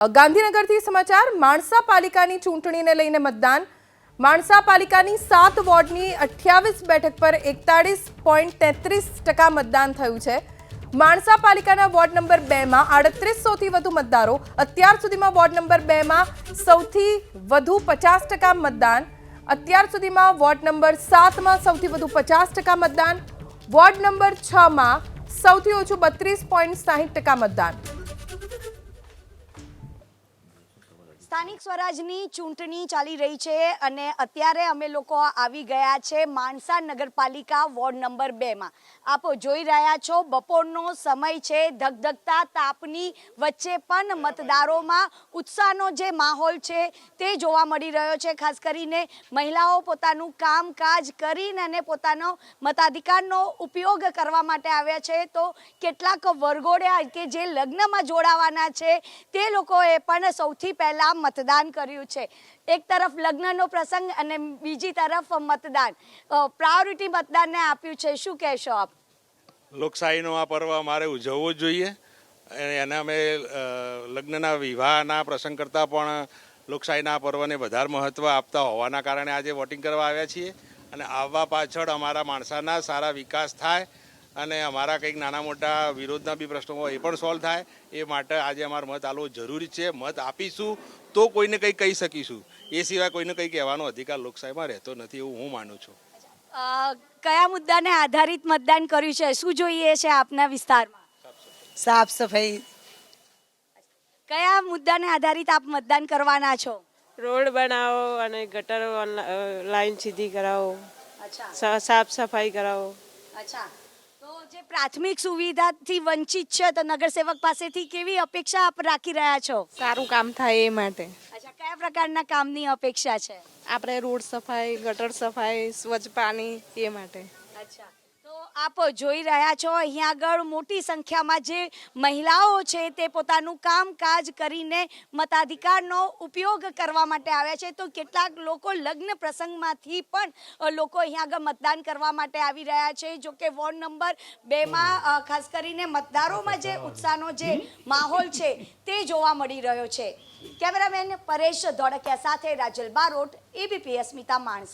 ગાંધીનગરથી સમાચાર માણસા પાલિકાની ચૂંટણીને લઈને મતદાન માણસા પાલિકાની 7 વોર્ડની 28 બેઠક પર 41.33% મતદાન થયું છે। માણસા પાલિકાના વોર્ડ નંબર 2 માં 3800થી વધુ મતદારો, અત્યાર સુધીમાં વોર્ડ નંબર 2 માં સૌથી વધુ 50% મતદાન, અત્યાર સુધીમાં વોર્ડ નંબર 7 માં સૌથી વધુ 50% મતદાન, વોર્ડ નંબર 6 માં સૌથી ઓછું 32.60% મતદાન। સ્થાનિક સ્વરાજની ચૂંટણી ચાલી રહી છે અને અત્યારે અમે લોકો આવી ગયા છે માણસા નગરપાલિકા વોર્ડ નંબર 2 માં। આપ જોઈ રહ્યા છો બપોરનો સમય છે, ધગધગતા તાપની વચ્ચે પણ મતદારોમાં ઉત્સાહનો જે માહોલ છે તે જોવા મળી રહ્યો છે। ખાસ કરીને મહિલાઓ પોતાનું કામકાજ કરીને અને પોતાનો મતાધિકારનો ઉપયોગ કરવા માટે આવ્યા છે, તો કેટલાક વર્ગોડે કે જે લગ્નમાં જોડાવાના છે તે લોકોએ પણ સૌથી પહેલા मतदान કર્યું છે। એક તરફ લગ્નનો પ્રસંગ અને બીજી તરફ મતદાન, પ્રાયોરિટી મતદાનને આપ્યું છે। શું કહેશો આપ? લોકશાહીનો આ પર્વ અમારે ઉજવવો જ જોઈએ અને અમે લગ્નના વિવાહના પ્રસંગ કરતાં પણ લોકશાહીના પર્વને વધારે મહત્ત્વ આપતા હોવાના કારણે આજે વોટિંગ કરવા આવ્યા છીએ અને આવવા પાછળ અમારા માણસાના સારા વિકાસ થાય અને અમારા કંઈક નાના મોટા વિરોધના બી પ્રશ્નો હોય એ પણ સોલ્વ થાય, એ માટે આજે અમારો મત આલવો જરૂરી છે। મત આપીશું તો કોઈને કંઈ કહી શકીશું, એ સિવાય કોઈને કંઈ કહેવાનો અધિકાર લોકશાહીમાં રહેતો નથી એવું હું માનું છું। કયા મુદ્દાને આધારિત મતદાન કર્યું છે? શું જોઈએ છે આપના વિસ્તારમાં? સાફ સફાઈ। કયા મુદ્દાને આધારિત આપ મતદાન કરવાના છો? રોડ બનાવો અને ગટર લાઈન સીધી કરાવો, અચ્છા સાફ સફાઈ કરાવો। અચ્છા, તો જે પ્રાથમિક સુવિધાથી વંચિત છે તો નગરસેવક પાસેથી કેવી અપેક્ષા આપ રાખી રહ્યા છો? સારું કામ થાય એ માટે। અચ્છા, કયા પ્રકારના કામની અપેક્ષા છે? આપણે રોડ સફાઈ, ગટર સફાઈ, સ્વચ્છ પાણી એ માટે। અચ્છા, તો આપ જોઈ રહ્યા છો અહીંયા આગળ મોટી સંખ્યામાં જે મહિલાઓ છે તે પોતાનું કામકાજ કરીને મતાધિકારનો ઉપયોગ કરવા માટે આવ્યા છે, તો કેટલાક લોકો લગ્ન પ્રસંગમાંથી પણ લોકો અહીંયા આગળ મતદાન કરવા માટે આવી રહ્યા છે। જો કે વોર્ડ નંબર 2 માં ખાસ કરીને મતદારોમાં જે ઉત્સાહનો જે માહોલ છે તે જોવા મળી રહ્યો છે। કેમેરામેન પરેશ ધોળકિયા સાથે રાજલ બારોટ, એબીપી અસ્મિતા, માણસા।